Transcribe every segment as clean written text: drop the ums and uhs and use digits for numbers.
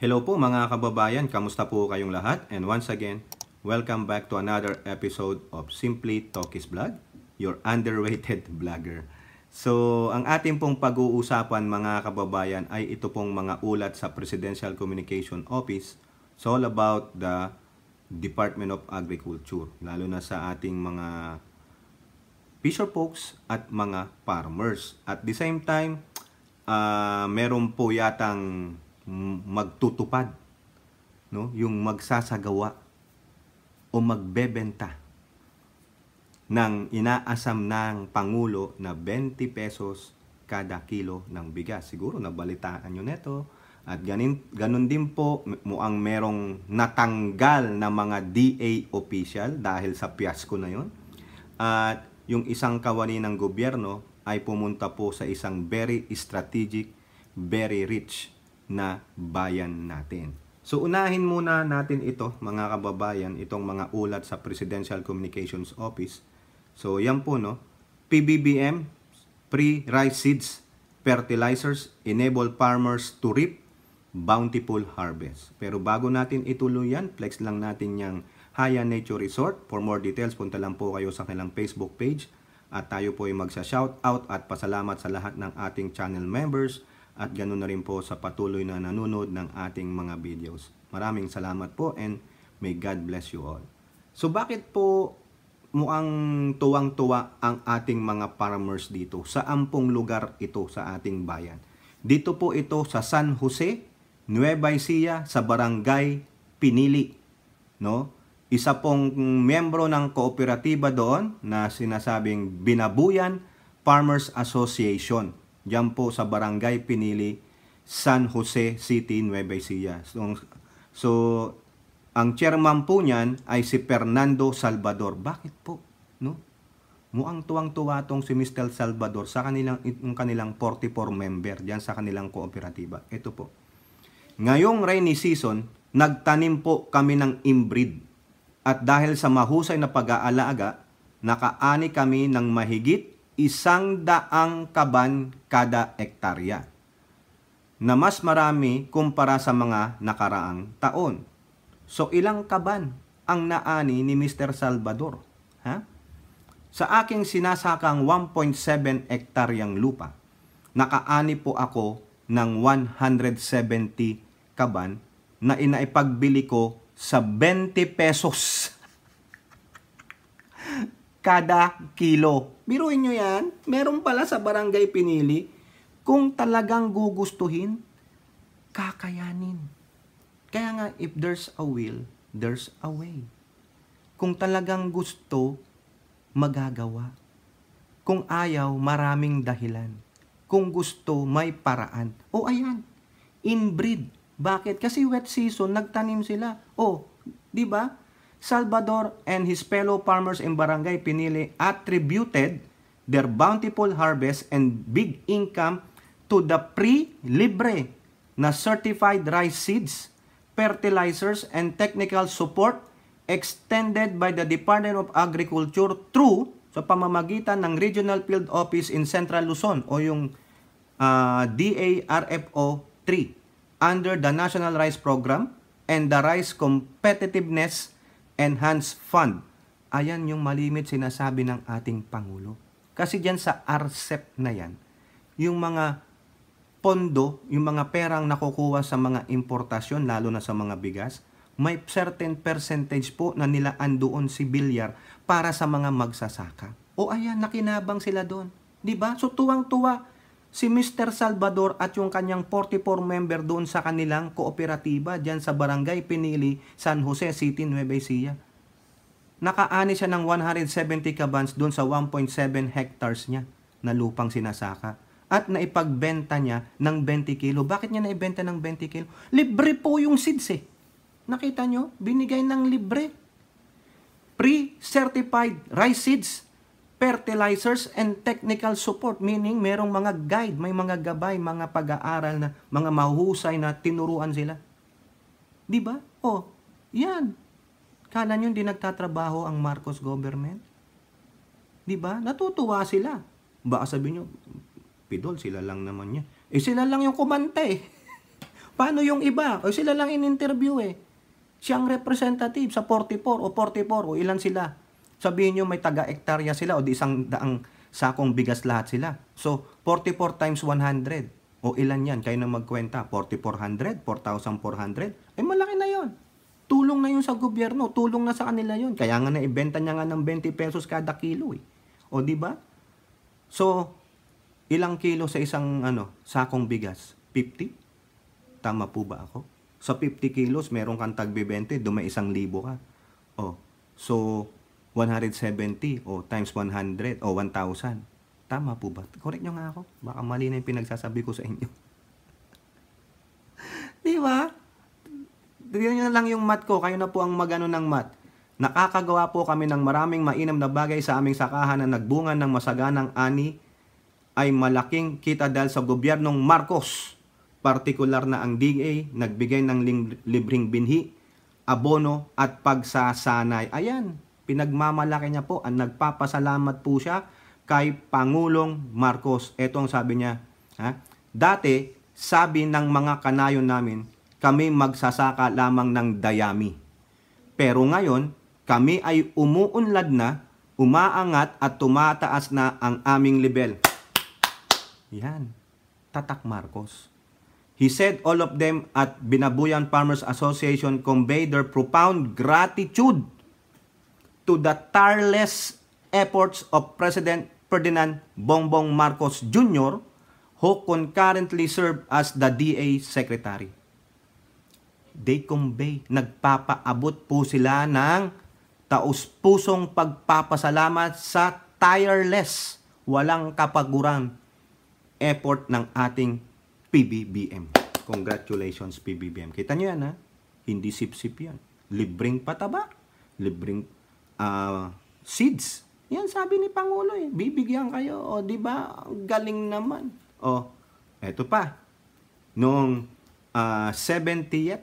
Hello po mga kababayan, kamusta po kayong lahat? And once again, welcome back to another episode of Simply Talkies Vlog, your underrated vlogger. So, ang ating pong pag-uusapan mga kababayan ay ito pong mga ulat sa Presidential Communication Office. It's all about the Department of Agriculture, lalo na sa ating mga fisher folks at mga farmers. At the same time, meron po yatang magtutupad, no? Yung magsasagawa o magbebenta ng inaasam ng Pangulo na 20 pesos kada kilo ng bigas. Siguro nabalitaan nyo neto. At ganun din po muang merong natanggal na mga DA official dahil sa fiasco na yon. At yung isang kawani ng gobyerno ay pumunta po sa isang very strategic, very rich na bayan natin. So unahin muna natin ito mga kababayan, itong mga ulat sa Presidential Communications Office. So yan po no, PBBM, pre-rice seeds, fertilizers, enable farmers to reap bountiful harvest. Pero bago natin ituloy yan, flex lang natin yung Haya Nature Resort. For more details, punta lang po kayo sa kanilang Facebook page. At tayo po ay magsa-shoutout at pasalamat sa lahat ng ating channel members. At ganoon na rin po sa patuloy na nanonood ng ating mga videos. Maraming salamat po and may God bless you all. So bakit po mukhang tuwang-tuwa ang ating mga farmers dito? Sa ampong lugar ito sa ating bayan. Dito po ito sa San Jose, Nueva Ecija, sa Barangay Pinili. No? Isa pong miyembro ng kooperatiba doon na sinasabing Binabuyan Farmers Association. Diyan po sa Barangay Pinili, San Jose City, Nueva Ecija. So, ang chairman po niyan ay si Fernando Salvador. Bakit po? No? Mukhang tuwang-tuwa tong si Mr. Salvador sa kanilang 44 member diyan sa kanilang kooperatiba. Ito po. Ngayong rainy season, nagtanim po kami ng inbreed. At dahil sa mahusay na pag-aalaga, nakaani kami ng mahigit 100 kaban kada ektarya, na mas marami kumpara sa mga nakaraang taon. So ilang kaban ang naani ni Mr. Salvador? Ha? Sa aking sinasakang 1.7 ektaryang lupa, nakaani po ako ng 170 kaban na inaipagbili ko sa 20 pesos kada kilo. Biruin nyo yan, meron pala sa Barangay Pinili. Kung talagang gugustuhin, kakayanin. Kaya nga, if there's a will, there's a way. Kung talagang gusto, magagawa. Kung ayaw, maraming dahilan. Kung gusto, may paraan. O ayan, inbreed. Bakit? Kasi wet season, nagtanim sila. O, di ba? Salvador and his fellow farmers in Barangay Pinili attributed their bountiful harvest and big income to the libre na certified rice seeds, fertilizers, and technical support extended by the Department of Agriculture through sa pamamagitan ng Regional Field Office in Central Luzon o yung DARFO 3 under the National Rice Program and the Rice Competitiveness Enhanced Fund. Ayan yung malimit sinasabi ng ating Pangulo. Kasi dyan sa RCEP na yan, yung mga pondo, yung mga perang nakukuha sa mga importasyon, lalo na sa mga bigas, may certain percentage po na nilaan doon si Bilyar para sa mga magsasaka. O ayan, nakinabang sila doon. Diba? So tuwang-tuwa si Mr. Salvador at yung kanyang 44 member doon sa kanilang kooperatiba dyan sa Barangay Pinili, San Jose City, Nueva Ecija. Nakaani siya ng 170 kabans doon sa 1.7 hectares niya na lupang sinasaka. At naipagbenta niya ng 20 kilo. Bakit niya naibenta ng 20 kilo? Libre po yung seeds eh. Nakita nyo? Binigay ng libre. Pre-certified rice seeds, fertilizers, and technical support. Meaning, merong mga guide, may mga gabay, mga pag-aaral na, mga mahusay na tinuruan sila. Diba? Oh, yan. Kala nyo hindi nagtatrabaho ang Marcos government? Diba? Natutuwa sila. Baka sabihin nyo, Pidol, sila lang naman yan. Eh sila lang yung kumanta eh. Paano yung iba? O sila lang in-interview eh. Siyang representative sa 44 o 44 o ilan sila. Sabihin nyo may taga-ektarya sila o di 100 sakong bigas lahat sila. So, 44 times 100. O ilan yan? Kayo na magkwenta. 4,400? 4,400? Eh, malaki na yon. Tulong na yun sa gobyerno. Tulong na sa kanila yun. Kaya nga naibenta niya nga ng 20 pesos kada kilo eh. O di ba? So, ilang kilo sa isang sakong bigas? 50? Tama po ba ako? Sa 50 kilos, meron kang tagbi 20, dumay 1,000 ka. O, so, 170 o times 100 o 1,000. Tama po ba? Correct nyo nga ako. Baka mali na yung pinagsasabi ko sa inyo. Di ba? Yun lang yung math ko. Kayo na po ang magano ng math. Nakakagawa po kami ng maraming mainam na bagay sa aming sakahan na nagbunga ng masaganang ani ay malaking kita dahil sa gobyernong Marcos. Partikular na ang DA nagbigay ng libreng binhi, abono at pagsasanay. Ayan, pinagmamalaki niya po. Ang nagpapasalamat po siya kay Pangulong Marcos. Ito ang sabi niya. Dati, sabi ng mga kanayon namin, kami magsasaka lamang ng dayami. Pero ngayon, kami ay umuunlad na, umaangat at tumataas na ang aming level. Yan. Tatak Marcos. He said all of them at Binabuyan Farmers Association convey their profound gratitude to the tireless efforts of President Ferdinand Bongbong Marcos Jr., who concurrently served as the DA Secretary. They convey, nagpapaabot po sila ng taus-pusong pagpapasalamat sa tireless, walang kapaguran effort ng ating PBBM. Congratulations, PBBM. Kita nyo yan, ha? Hindi sip-sip yan. Libreng pataba. Libreng seeds. Yan sabi ni Pangulo eh. Bibigyan kayo. O, di ba? Galing naman. O, eto pa. Noong 70th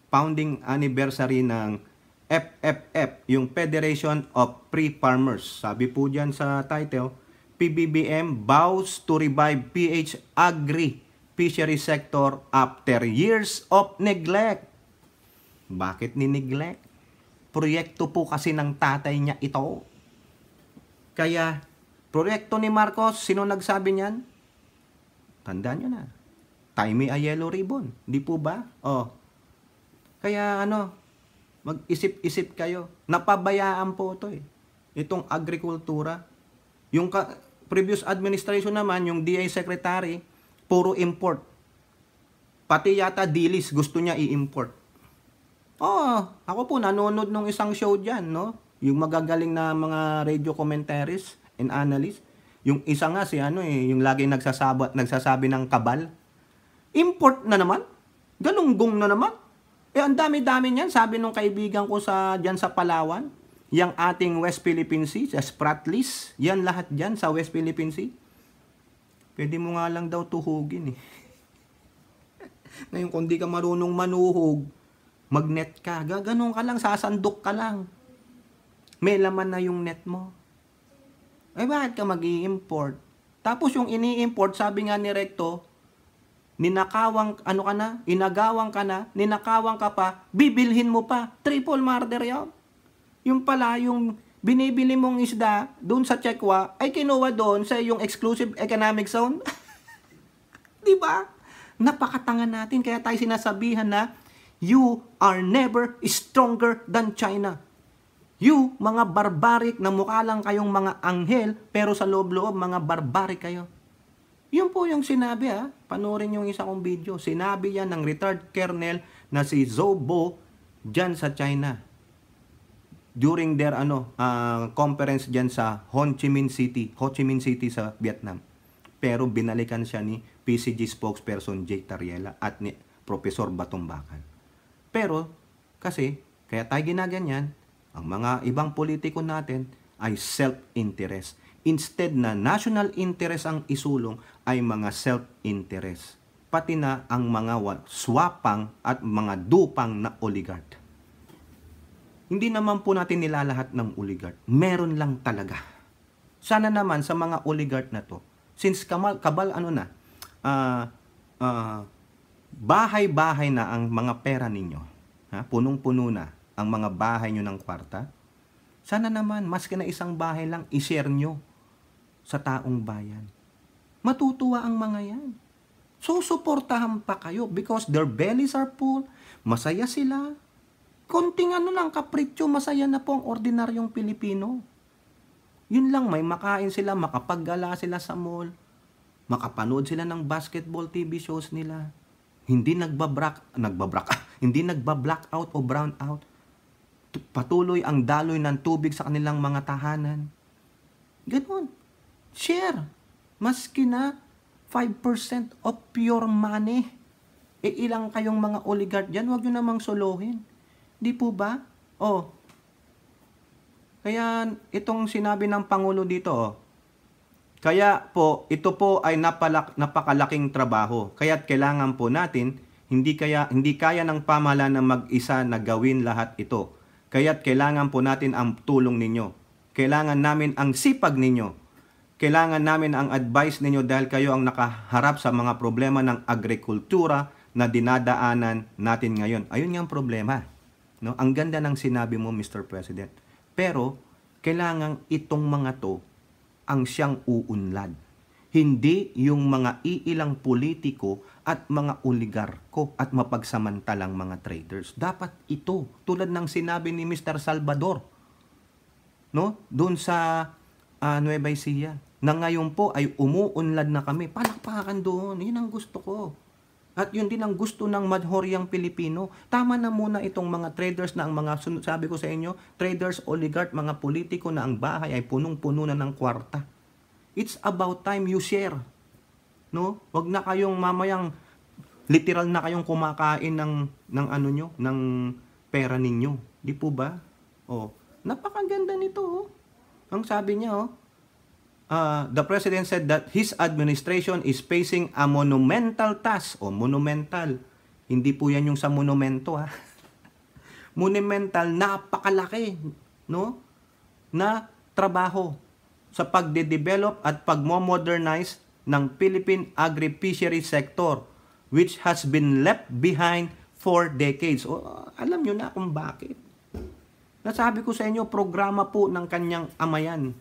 founding anniversary ng FFF, yung Federation of Free Farmers. Sabi po dyan sa title, PBBM vows to revive PH Agri fishery sector after years of neglect. Bakit ni-neglect? Proyekto po kasi ng tatay niya ito. Kaya, proyekto ni Marcos, sino nagsabi niyan? Tandaan nyo na. Tie me a yellow ribbon. Di po ba? Oh. Kaya mag-isip-isip kayo. Napabayaan po ito eh. Itong agrikultura. Yung previous administration naman, yung DA Secretary, puro import. Pati yata dilis gusto niya i-import. Ako po nanonood ng isang show diyan, no? Yung magagaling na mga radio commentaries and analysts. Yung isa nga si yung lagi nagsasabi ng kabal. Import na naman. Galunggong na naman. Ang dami-dami niyan, sabi nung kaibigan ko diyan sa Palawan, yang ating West Philippine Sea, sa Spratlys, yan lahat diyan sa West Philippine Sea. Pwede mo nga lang daw tuhugin eh. Ngayon, kung di ka marunong manuhog, magnet ka. Gaganon ka lang, sasandok ka lang. May laman na yung net mo. Bakit ka mag-i-import? Tapos yung ini-import, sabi nga ni Recto, ninakawang, inagawang ka na, ninakawang ka pa, bibilhin mo pa. Triple murder yun. Yung pala, yung binibili mong isda doon sa Chekwa ay kinuha doon sa yung exclusive economic zone. Di ba? Napakatanga natin kaya tayo sinasabihan na you are never stronger than China. You, mga barbaric na mukha lang kayong mga anghel pero sa loob-loob mga barbaric kayo. Yun po yung sinabi Panoorin yung isa kong video. Sinabi yan ng retired colonel na si Zhou Bo dyan sa China. During their conference diyan sa Ho Chi Minh City sa Vietnam. Pero binalikan siya ni PCG spokesperson Jake Tariela at ni Professor Batumbakan. Pero kasi kaya tayo ginaganyan, ang mga ibang politiko natin ay self-interest. Instead na national interest ang isulong ay mga self-interest. Pati na ang mga swapang at mga dupang na oligarch. Hindi naman po natin nilalahat ng oligarch. Meron lang talaga. Sana naman sa mga oligarch na to, since kabal bahay-bahay na ang mga pera ninyo. Punong-puno na ang mga bahay nyo ng kwarta. Sana naman, maski na isang bahay lang, i-share nyo sa taong bayan. Matutuwa ang mga yan. Susuportahan pa kayo because their bellies are full. Masaya sila. Konting lang, kapritsyo, masaya na po ang ordinaryong Pilipino. Yun lang, may makain sila, makapaggala sila sa mall, makapanood sila ng basketball TV shows nila. Hindi hindi nagba-blackout o brown out. Patuloy ang daloy ng tubig sa kanilang mga tahanan. Ganun. Share. Maski na 5% of your money. Ilang kayong mga oligarch dyan, huwag nyo namang solohin. Di po ba? Kaya itong sinabi ng Pangulo dito, kaya po, ito po ay napakalaking trabaho. Kaya't kailangan po natin, hindi kaya ng pamahalaan na mag-isa na gawin lahat ito. Kaya't kailangan po natin ang tulong ninyo. Kailangan namin ang sipag ninyo. Kailangan namin ang advice ninyo dahil kayo ang nakaharap sa mga problema ng agrikultura na dinadaanan natin ngayon. Ayun nga ang problema. No? Ang ganda ng sinabi mo, Mr. President. Pero, kailangan itong mga to ang siyang uunlad. Hindi yung mga iilang politiko at mga oligarko at mapagsamantalang mga traders. Dapat ito, tulad ng sinabi ni Mr. Salvador, no? Doon sa Nueva Ecija, na ngayon po ay umuunlad na kami. Palakpakan doon. Yun ang gusto ko. At yun din ang gusto ng madhoryang Pilipino. Tama na muna itong mga traders na ang mga, sabi ko sa inyo, traders, oligarch, mga politiko na ang bahay ay punong-puno na ng kwarta. It's about time you share. No? Wag na kayong mamayang literal na kayong kumakain ng pera ninyo. Di po ba? Napakaganda nito. Ang sabi niya, the President said that his administration is facing a monumental task. Monumental. Hindi po yan yung sa monumento, Monumental, napakalaki, no? Na trabaho sa pagde-develop at pagmo-modernize ng Philippine agri-fishery sector which has been left behind for decades. Alam nyo na kung bakit. Nasabi ko sa inyo, programa po ng kanyang amayan.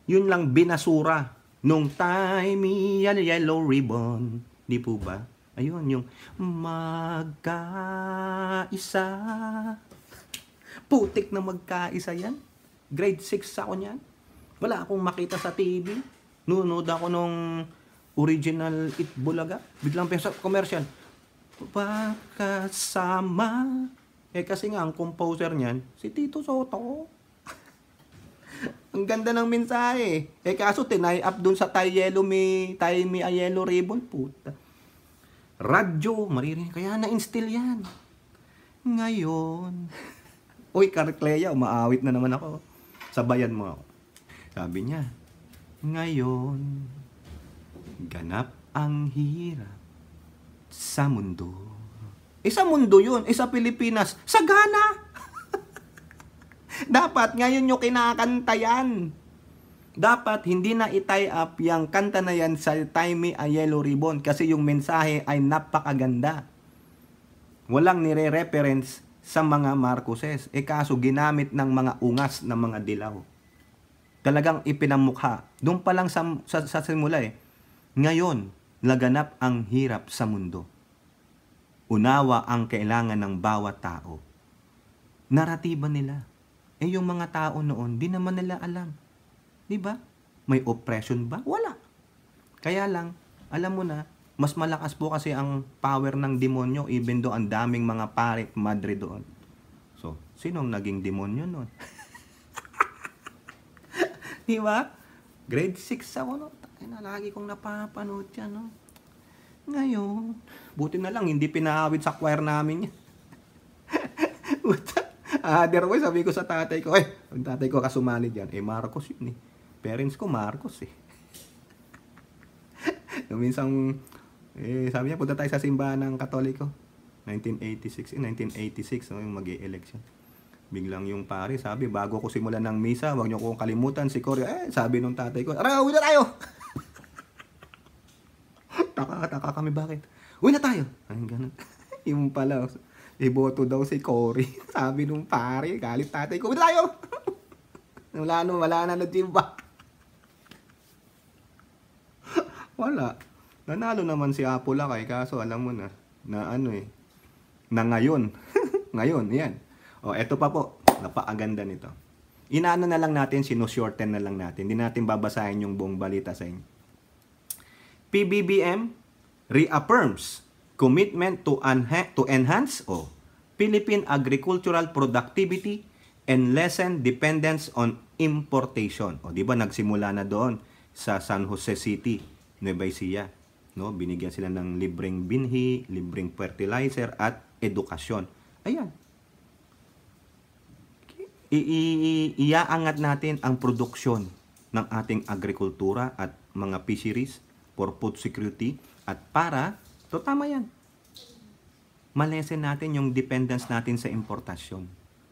Yun lang binasura nung time yellow ribbon. Di po ba? Ayun, yung magkaisa. Putik na magkaisa yan. Grade 6 ako niyan. Wala akong makita sa TV. Nunood ako nung original Itbulaga. Biglang sa commercial. Pagkasama. Kasi nga, ang composer niyan, si Tito Soto. Ang ganda ng mensahe. Kaso tinay up dun sa tie me a yellow ribbon. Puta. Radyo, maririnig. Kaya na-instill yan. Ngayon. Uy, Carcleya, umaawit na naman ako. Sabayan mo ako. Sabi niya, ngayon, ganap ang hirap sa mundo. Sa mundo yun. Sa Pilipinas. Sagana! Dapat ngayon nyo kinakanta yan. Dapat hindi na i-tie up yung kanta na yan sa Tie Me a Yellow Ribbon kasi yung mensahe ay napakaganda. Walang nire-reference sa mga Marcoses. Kaso ginamit ng mga ungas ng mga dilaw. Talagang ipinamukha. Doon pa lang sa simula Ngayon, laganap ang hirap sa mundo. Unawa ang kailangan ng bawat tao. Naratiba nila. Yung mga tao noon, di naman nila alam. Di ba? May oppression ba? Wala. Kaya lang, alam mo na, mas malakas po kasi ang power ng demonyo even though ang daming mga pare, madre doon. So, sinong naging demonyo noon? Di ba? Grade 6 ako, no? Lagi kong napapanood yan, no? Ngayon, buti na lang, hindi pinahawid sa choir namin yan. Otherwise, sabi ko sa tatay ko, ang tatay ko kasumali dyan, Marcos yun Parents ko, Marcos Minsan, sabi niya, punta tayo sa simbahan ng Katoliko. 1986, yung mag-e-election. Biglang yung pare, sabi, bago ko simulan ng misa, wag niyo kong kalimutan si Corio. Sabi nung tatay ko, uwi na tayo! Taka kami, bakit? Uwi na tayo. Ay, ganun. Yung pala, iboto daw si Cory. Sabi nung pare, galit tatay ko, uwi na tayo. wala na nagtimba. Wala. Nanalo naman si Apo Lakay, kaso alam mo na na ngayon. Ngayon, yan. O, eto pa po, napakaganda nito. Inaano na lang natin, sinushorten na lang natin. Hindi natin babasahin yung buong balita sa inyo. PBBM reaffirms commitment to enhance Philippine agricultural productivity and lessen dependence on importation. O, di ba nagsimula na doon sa San Jose City, Nueva Ecija. No? Binigyan sila ng libreng binhi, libreng fertilizer at edukasyon. Ayan. Iaangat natin ang produksyon ng ating agrikultura at mga fisheries for food security at para, tama yan, malesen natin yung dependence natin sa importasyon.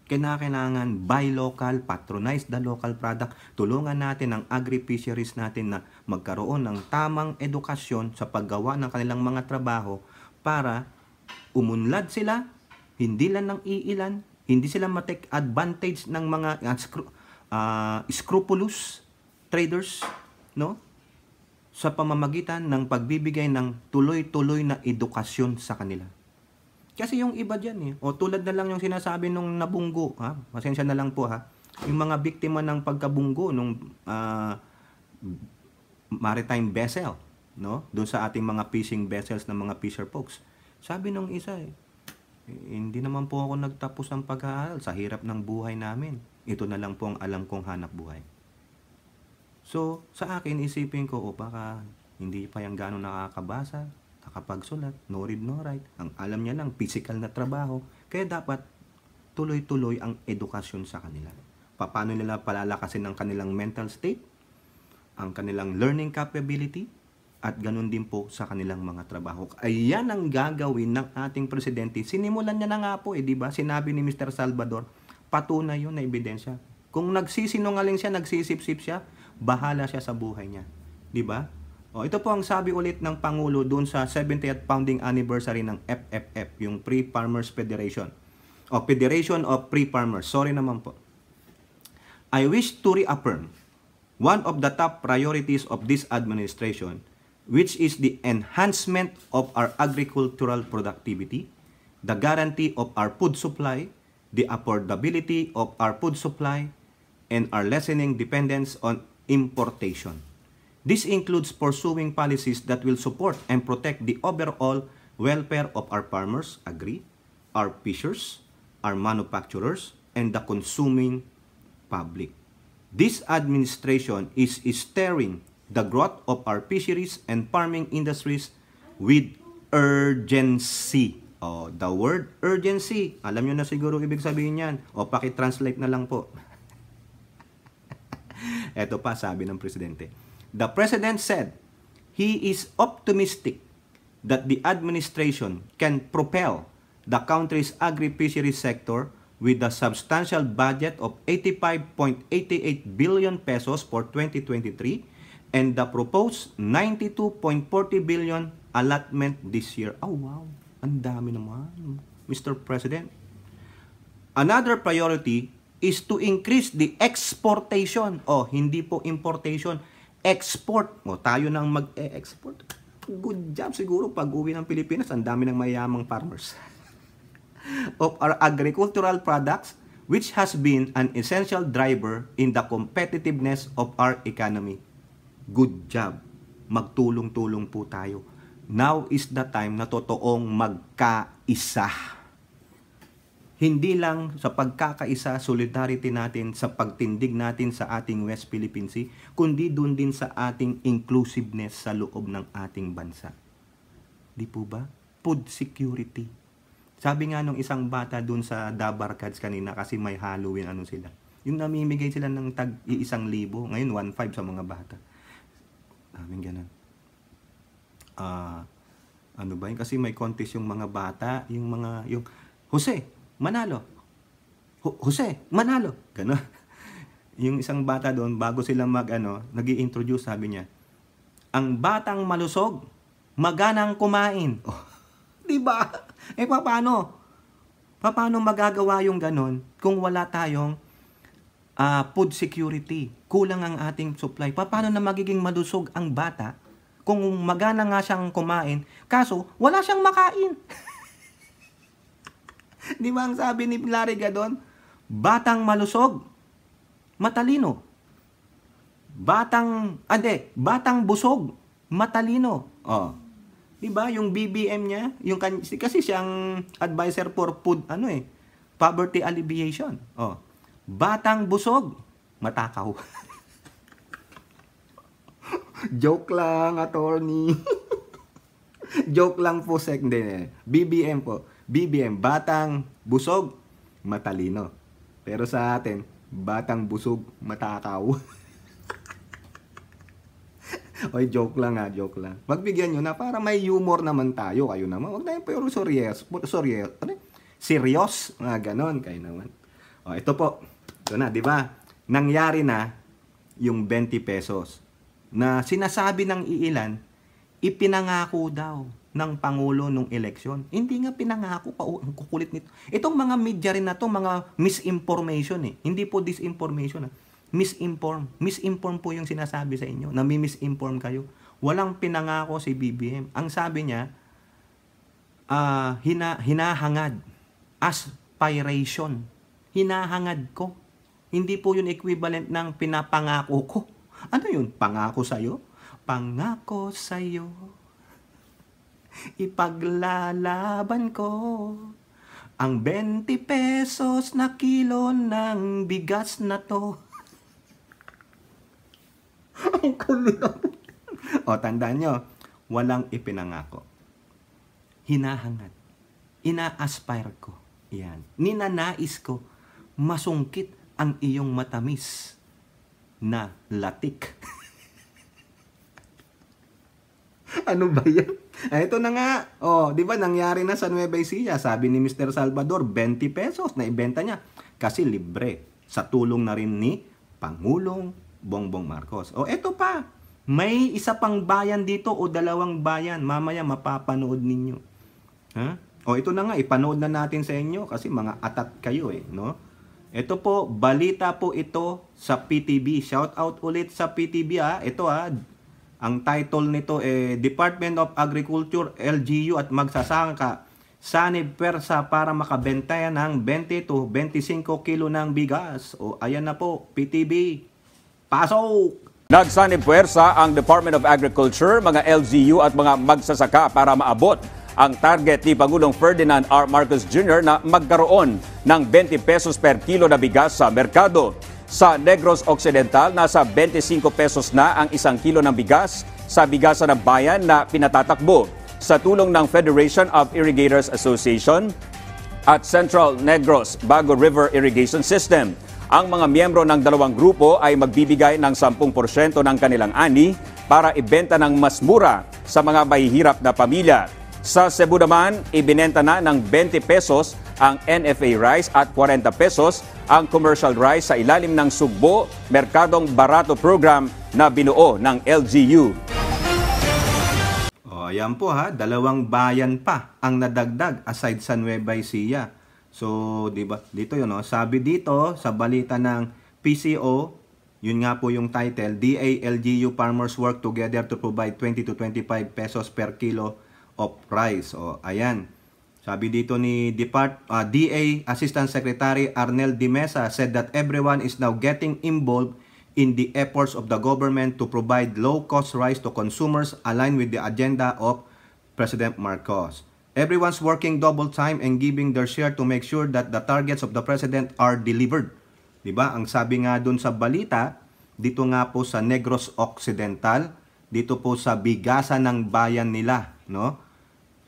Kailangan buy local, patronize the local product, tulungan natin ang agri-fisheries natin na magkaroon ng tamang edukasyon sa paggawa ng kanilang mga trabaho para umunlad sila, hindi lang ng iilan, hindi sila matake advantage ng mga scrupulous traders, no? Sa pamamagitan ng pagbibigay ng tuloy-tuloy na edukasyon sa kanila. Kasi yung iba dyan o tulad na lang yung sinasabi nung nabunggo, ha? Pasensya na lang po ha. Yung mga biktima ng pagkabunggo nung maritime vessel, no? Doon sa ating mga fishing vessels ng mga fisher folks. Sabi nung isa hindi naman po ako nagtapos ng pag-aaral sa hirap ng buhay namin. Ito na lang po ang alam kong hanap buhay. So, sa akin, isipin ko, baka hindi pa yung gano'ng nakakabasa, nakapagsulat, no read, no write. Ang alam niya lang, physical na trabaho. Kaya dapat tuloy-tuloy ang edukasyon sa kanila. Paano nila palalakasin ang kanilang mental state, ang kanilang learning capability, at ganun din po sa kanilang mga trabaho. Ayan ang gagawin ng ating presidente. Sinimulan niya na nga po, di ba? Sinabi ni Mr. Salvador, patunay yun na ebidensya. Kung nagsisinungaling siya, nagsisip-sip siya, bahala siya sa buhay niya. Di ba? Ito po ang sabi ulit ng Pangulo doon sa 70th founding anniversary ng FFF, yung Free Farmers Federation. Federation of Free Farmers. Sorry naman po. I wish to reaffirm one of the top priorities of this administration, which is the enhancement of our agricultural productivity, the guarantee of our food supply, the affordability of our food supply, and our lessening dependence on importation. This includes pursuing policies that will support and protect the overall welfare of our farmers, our fishers, our manufacturers, and the consuming public. This administration is steering the growth of our fisheries and farming industries with urgency. The word urgency, alam nyo na siguro ibig sabihin yan. Paki-translate na lang po. Ito pa sabi ng presidente. The president said he is optimistic that the administration can propel the country's agri-fisheries sector with a substantial budget of 85.88 billion pesos for 2023 and the proposed 92.40 billion allotment this year. Oh wow, ang dami naman, Mr. President. Another priority is to increase the exportation. Hindi po importation. Export. Tayo nang mag-export. Good job siguro pag uwi ng Pilipinas. Ang dami ng mayamang farmers. Of our agricultural products, which has been an essential driver in the competitiveness of our economy. Good job. Magtulong-tulong po tayo. Now is the time na totoong magkaisa. Hindi lang sa pagkakaisa, solidarity natin, sa pagtindig natin sa ating West Philippine Sea, kundi doon din sa ating inclusiveness sa loob ng ating bansa. Di po ba? Food security. Sabi nga nung isang bata doon sa Dabarkads kanina, kasi may Halloween, sila. Yung namimigay sila ng tag-1,000, ngayon 1,500 sa mga bata. Daming ganun. Ano ba yun? Kasi may contest yung mga bata, yung Jose, manalo. Jose, manalo. Gano'n. Yung isang bata doon, bago sila nag-i-introduce, sabi niya, ang batang malusog, maganang kumain. Di ba? Paano? Paano magagawa yung ganon kung wala tayong food security? Kulang ang ating supply. Paano na magiging malusog ang bata kung magana nga siyang kumain, kaso wala siyang makain? Di ba ang sabi ni Lariga doon? Batang malusog, matalino. Batang busog, matalino. Oh. 'Di ba yung BBM niya, kasi siyang advisor for food poverty alleviation. Oh. Batang busog, matakaw. Joke lang, attorney. Joke lang po, hindi. BBM po. BBM, batang busog, matalino. Pero sa atin, batang busog, matakaw. Oy, joke lang. Magbigyan nyo na para may humor naman tayo. Kayo naman. Huwag na yung pero serious. Ganon kayo naman. O, ito po. Ito na, di ba? Nangyari na yung 20 pesos na sinasabi ng iilan, ipinangako daw ng Pangulo nung eleksyon. Hindi nga pinangako pa. Ang kukulit nito. Itong mga media rin na to, mga misinformation eh. Hindi po disinformation. Misinform po yung sinasabi sa inyo. Nami-misinform kayo. Walang pinangako si BBM. Ang sabi niya, hinahangad. Aspiration. Hinahangad ko. Hindi po yun equivalent ng pinapangako ko. Ano yun? Pangako sa'yo? Pangako sa'yo. Ipaglalaban ko ang 20 pesos na kilo ng bigas na to. Ang kulit. O, tandaan nyo, walang ipinangako. Hinahangad. Ina-aspire ko. Yan. Ninanais ko masungkit ang iyong matamis na latik. Ano ba yan? Ito na nga. Oh, di ba nangyari na sa Nueva Ecija? Sabi ni Mr. Salvador, 20 pesos na ibenta niya. Kasi libre. Sa tulong na rin ni Pangulong Bongbong Marcos. O, eto pa. May isa pang bayan dito o dalawang bayan. Mamaya mapapanood ninyo. Ha? O, ito na nga. Ipanood na natin sa inyo kasi mga atat kayo no? Ito po, balita po ito sa PTV. Shout out ulit sa PTV Ito ang title nito Department of Agriculture, LGU at magsasaka sanib pwersa para makabenta ng 20 to 25 kilo ng bigas. O ayan na po, PTV. Pasok! Nagsanib puwersa ang Department of Agriculture, mga LGU at mga magsasaka para maabot ang target ni Pangulong Ferdinand R. Marcos Jr. na magkaroon ng 20 pesos per kilo na bigas sa merkado. Sa Negros Occidental, nasa 25 pesos na ang isang kilo ng bigas sa bigasan ng bayan na pinatatakbo. Sa tulong ng Federation of Irrigators Association at Central Negros Bago River Irrigation System, ang mga miyembro ng dalawang grupo ay magbibigay ng 10% ng kanilang ani para ibenta ng mas mura sa mga mahihirap na pamilya. Sa Cebu naman, ibinenta na ng 20 pesos ang NFA rice at 40 pesos ang commercial rice sa ilalim ng Sugbo Merkadong Barato Program na binuo ng LGU. O, ayan po dalawang bayan pa ang nadagdag aside sa Nueva Ecija. So, di ba? Dito yun, sabi dito sa balita ng PCO, yun nga po yung title, DA-LGU farmers work together to provide 20 to 25 pesos per kilo of rice. O, ayan. Sabi dito ni DA Assistant Secretary Arnel Dimesa said that everyone is now getting involved in the efforts of the government to provide low-cost rice to consumers aligned with the agenda of President Marcos. Everyone's working double time and giving their share to make sure that the targets of the President are delivered. Diba? Ang sabi nga dun sa balita, dito nga po sa Negros Occidental, dito po sa bigasan ng bayan nila, no?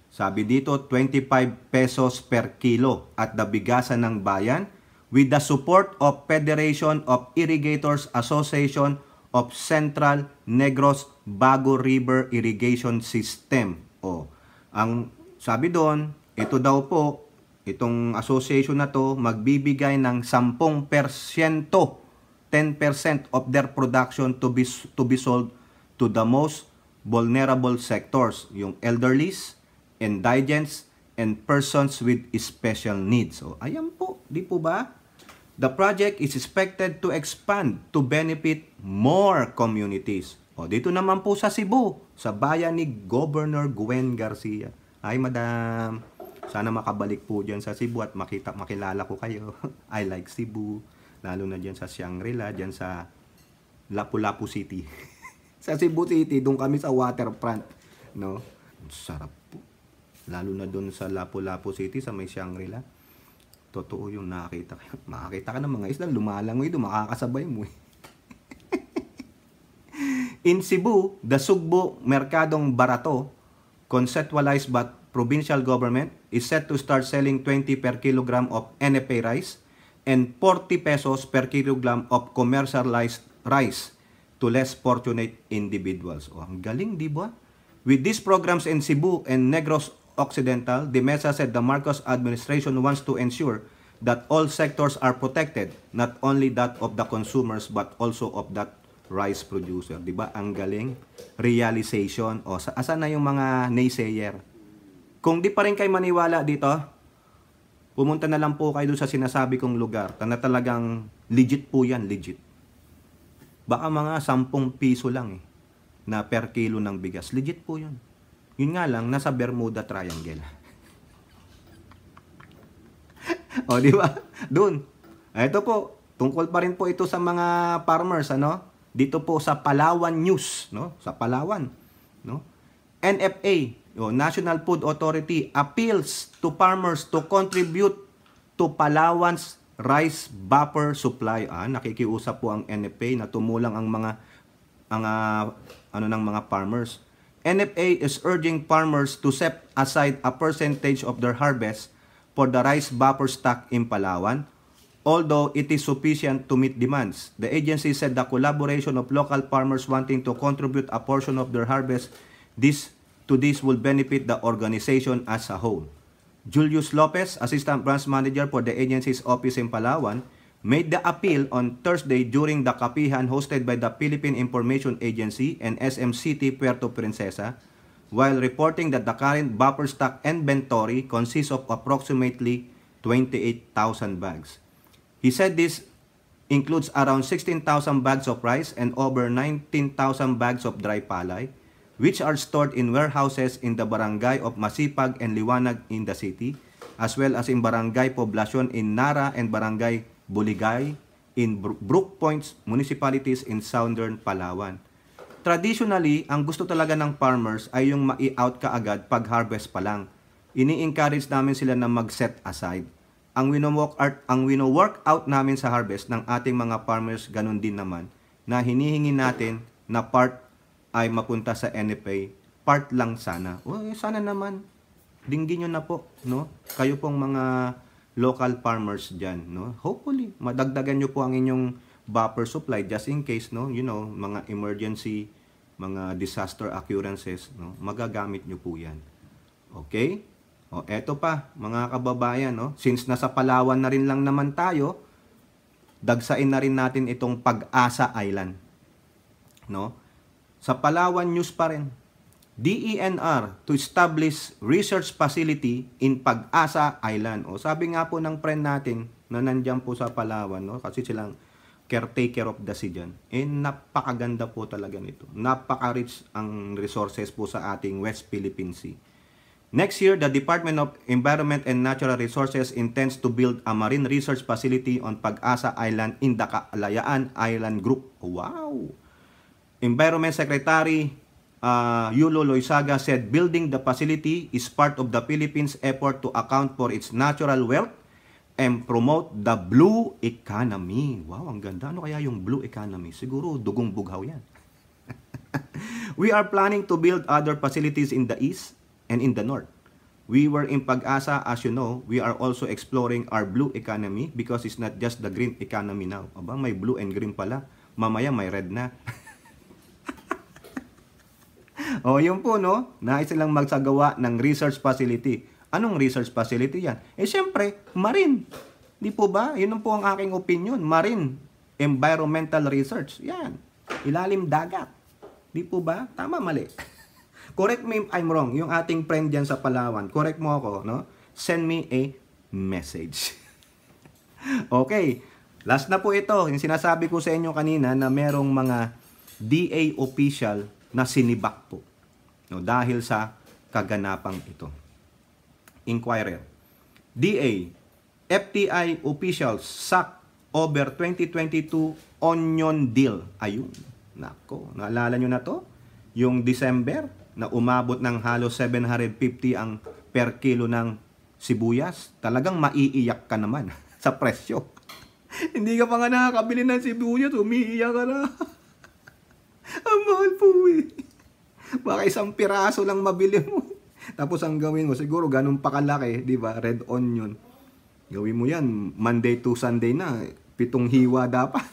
Sabi dito, 25 pesos per kilo at the bigasan ng bayan with the support of Federation of Irrigators Association of Central Negros Bago River Irrigation System. O, ang sabi doon, ito daw po, itong association na to, magbibigay ng 10%, 10% of their production to be sold to the most vulnerable sectors, yung elderlies, indigents, and persons with special needs. O, ayan po, di po ba? The project is expected to expand to benefit more communities. O, dito naman po sa Cebu, sa bayan ni Governor Gwen Garcia. Ay, madam, sana makabalik po dyan sa Cebu at makilala ko kayo. I like Cebu, lalo na dyan sa Shangri-La, dyan sa Lapu-Lapu City. Sa Cebu City, doon kami sa waterfront. No? Sarap po. Lalo na doon sa Lapu-Lapu City, sa may Shangri-La. Totoo yung makakita ka ng mga isla, lumalangoy doon, makakasabay mo. In Cebu, the Sugbo Merkadong Barato, conceptualized by provincial government, is set to start selling 20 per kilogram of NFA rice and 40 pesos per kilogram of commercialized rice to less fortunate individuals. Oh, ang galing, di ba? With these programs in Cebu and Negros Occidental, the Mesa said the Marcos administration wants to ensure that all sectors are protected, not only that of the consumers but also of that rice producer. Di ba? Ang galing. Realization. O, asan na yung mga naysayer? Kung di pa rin kayo maniwala dito, pumunta na lang po kayo doon sa sinasabi kong lugar na talagang legit po yan, legit. Baka mga 10 piso lang na per kilo ng bigas. Legit po yun. Yun nga lang, nasa Bermuda Triangle. O, di ba? Doon. Ito po, tungkol pa rin po ito sa mga farmers, ano? Dito po sa Palawan News, no? Sa Palawan, no? NFA, National Food Authority, appeals to farmers to contribute to Palawan's rice buffer supply. Nakikiusap po ang NFA na tumulang ang mga ng mga farmers. NFA is urging farmers to set aside a percentage of their harvest for the rice buffer stock in Palawan, although it is sufficient to meet demands. The agency said the collaboration of local farmers wanting to contribute a portion of their harvest this will benefit the organization as a whole. Julius Lopez, Assistant Branch Manager for the agency's office in Palawan, made the appeal on Thursday during the kapihan hosted by the Philippine Information Agency and SM City Puerto Princesa, while reporting that the current buffer stock inventory consists of approximately 28,000 bags. He said this includes around 16,000 bags of rice and over 19,000 bags of dry palay, which are stored in warehouses in the barangay of Masipag and Liwanag in the city, as well as in Barangay Poblacion in Nara and Barangay Buligay in Brook Points municipalities in southern Palawan. Traditionally, ang gusto talaga ng farmers ay yung mai-out ka agad pag harvest pa lang. Ini-encourage namin sila na mag-set aside. Ang wino-work out namin sa harvest ng ating mga farmers, ganun din naman, na hinihingi natin na part ay mapunta sa NFA, part lang sana. Sana naman, dinggin nyo na po, no? Kayo pong mga local farmers dyan, no? Hopefully, madagdagan nyo po ang inyong buffer supply just in case, no? You know, mga emergency, mga disaster occurrences, no? Magagamit nyo po yan. Okay? O, eto pa, mga kababayan, no? Since nasa Palawan na rin lang naman tayo, dagsain na rin natin itong Pag-asa Island. No? Sa Palawan News pa rin, DENR to establish research facility in Pag-asa Island. O, sabi nga po ng friend natin na nandyan po sa Palawan, no? Kasi silang caretaker of the sea dyan. Napakaganda po talaga nito. Napaka-rich ang resources po sa ating West Philippine Sea. Next year, the Department of Environment and Natural Resources intends to build a marine research facility on Pag-asa Island in the Kalayaan Island Group. Wow! Environment Secretary Yulo Loizaga said building the facility is part of the Philippines' effort to account for its natural wealth and promote the blue economy. Wow, ang ganda. Ano kaya yung blue economy? Siguro dugong bughaw yan. We are planning to build other facilities in the east and in the north. We were in Pag-asa, as you know, we are also exploring our blue economy because it's not just the green economy now. Aba, may blue and green pala. Mamaya may red na. O, yun po, no? Nais silang magsagawa ng research facility. Anong research facility yan? Siyempre, marine. Di po ba? Yun po ang aking opinion. Marine environmental research. Yan. Ilalim dagat. Di po ba? Tama, mali. Correct me if I'm wrong. Yung ating friend dyan sa Palawan, correct mo ako, no? Send me a message. Okay. Last na po ito. Yung sinasabi ko sa inyo kanina na merong mga DA official na sinibak po. No, dahil sa kaganapang ito. Inquirer. DA, FTI officials sack over 2022 onion deal. Ayun. Nako, naalala nyo na to? Yung December na umabot ng halos 750 ang per kilo ng sibuyas. Talagang maiiyak ka naman sa presyo. Hindi ka pa nga nakakabili ng sibuyas, umiiyak ka na. Ang mahal po eh. Baka isang piraso lang mabili mo. Tapos ang gawin mo, siguro ganun pa kalaki, di ba? Red onion. Gawin mo yan, Monday to Sunday na, 7 hiwa dapat.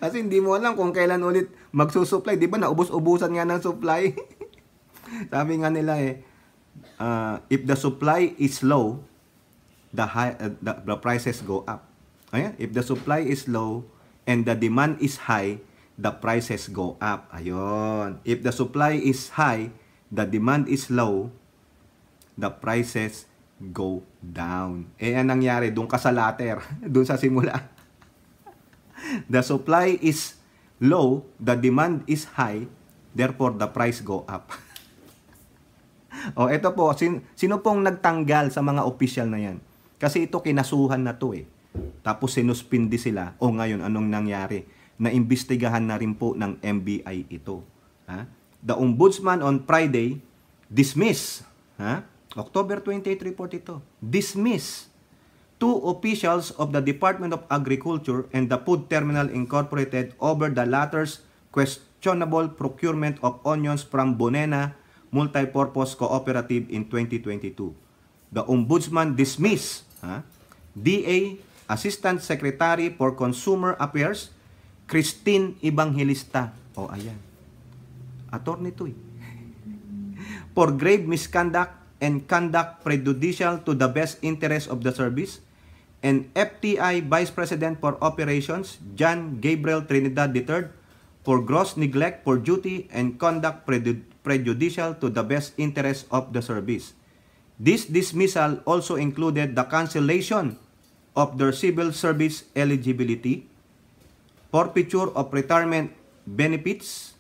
Kasi hindi mo alam kung kailan ulit magsusupply. Di ba naubos-ubusan nga ng supply? Sabi nga nila if the supply is low, the prices go up. Ayan, if the supply is low and the demand is high, the prices go up. Ayun. If the supply is high, the demand is low, the prices go down. Ang nangyari doon ka sa latter, doon sa simula. The supply is low, the demand is high, therefore the price go up. Ito po, sino pong nagtanggal sa mga official na yan? Kasi ito kinasuhan na to eh. Tapos sinuspindi sila. Ngayon, anong nangyari? Naimbestigahan na rin po ng NBI ito. The Ombudsman on Friday dismiss, October 28 report ito, dismiss 2 officials of the Department of Agriculture and the Food Terminal Incorporated over the latter's questionable procurement of onions from Bonena Multipurpose Cooperative in 2022. The Ombudsman dismissed DA Assistant Secretary for Consumer Affairs Christine Evangelista. Ayan. Attorney to for grave misconduct and conduct prejudicial to the best interest of the service, and FTI Vice President for Operations John Gabriel Trinidad III for gross neglect for duty and conduct prejudicial to the best interest of the service. This dismissal also included the cancellation of their civil service eligibility, forfeiture of retirement benefits,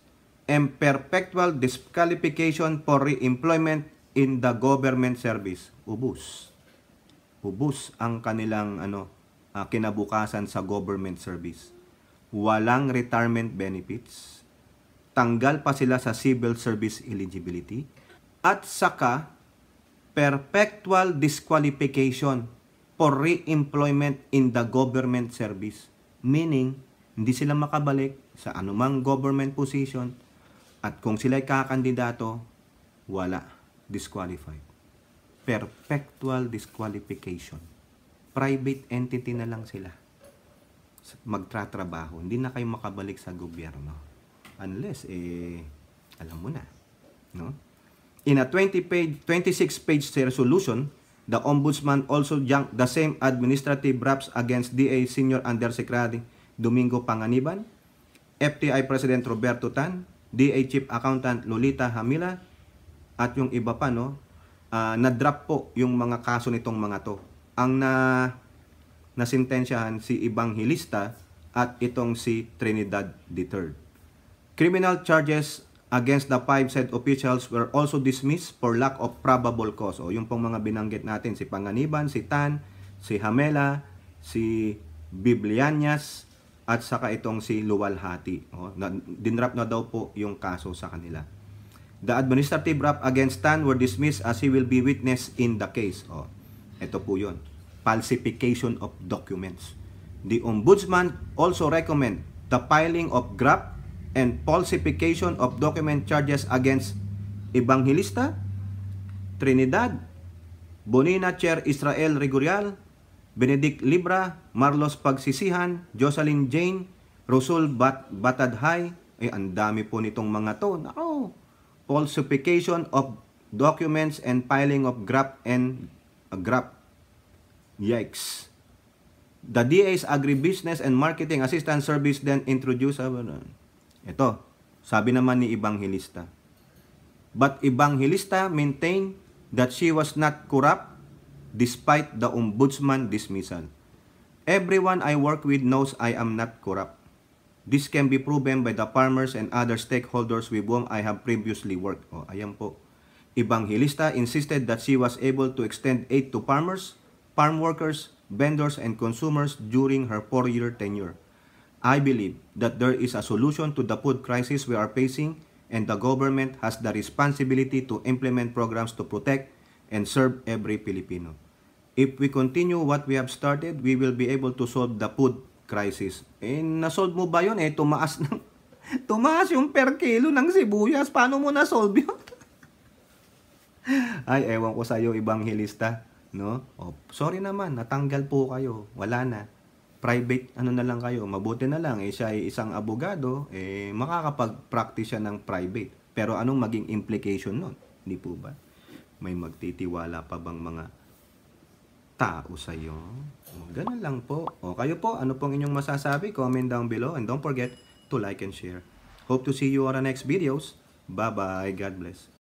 and perpetual disqualification for re-employment in the government service. Ubus ang kanilang kinabukasan sa government service. Walang retirement benefits, tanggal pa sila sa civil service eligibility, at saka perpetual disqualification for re-employment in the government service. Meaning, hindi sila makabalik sa anumang government position, at kung sila'y kakandidato, wala. Disqualified. Perpetual disqualification. Private entity na lang sila. Magtratrabaho. Hindi na kayo makabalik sa gobyerno. Unless, alam mo na. No? In a 26-page resolution, the Ombudsman also junked the same administrative raps against DA Senior Undersecretary Domingo Panganiban, FTI President Roberto Tan, DA Chief Accountant Lolita Hamila, at yung iba pa, na-drop po yung mga kaso nitong mga to. Ang nasintensyahan si Evangelista at itong si Trinidad III. Criminal charges against the 5 said officials were also dismissed for lack of probable cause. Yung pong mga binanggit natin, si Panganiban, si Tan, si Hamela, si Bibliañas, at saka itong si Luwalhati. Dinrap na daw po yung kaso sa kanila. The administrative rap against Tan were dismissed as he will be witness in the case. Ito po yun. Falsification of documents. The Ombudsman also recommend the filing of graft and falsification of document charges against Evangelista, Trinidad, Bonina Chair Israel Regorial, Benedict Libra, Marlos Pagsisihan, Jocelyn Jane, Rosul Batadhay. Ang dami po nitong mga to. Falsification of documents and filing of graft and graft. Yikes. The DA's Agribusiness and Marketing Assistance Service then introduced ito, Sabi naman ni Evangelista. But Evangelista maintained that she was not corrupt despite the ombudsman dismissal. Everyone I work with knows I am not corrupt. This can be proven by the farmers and other stakeholders with whom I have previously worked. O, ayan po. Evangelista insisted that she was able to extend aid to farmers, farm workers, vendors, and consumers during her 4-year tenure. I believe that there is a solution to the food crisis we are facing, and the government has the responsibility to implement programs to protect and serve every Filipino. If we continue what we have started, we will be able to solve the food crisis. Na-solve mo ba yun? Tumaas yung per kilo ng sibuyas. Paano mo na-solve yun? Ay, ewan ko sa'yo, Evangelista. No? Oh, sorry naman, natanggal po kayo. Wala na. Private, na lang kayo. Mabuti na lang, siya ay isang abogado, makakapag-practice siya ng private. Pero anong maging implication nun? Hindi po ba? May magtitiwala pa bang mga tao sa'yo? Ganun lang po. O kayo po, ano pong inyong masasabi? Comment down below and don't forget to like and share. Hope to see you on the next videos. Bye-bye. God bless.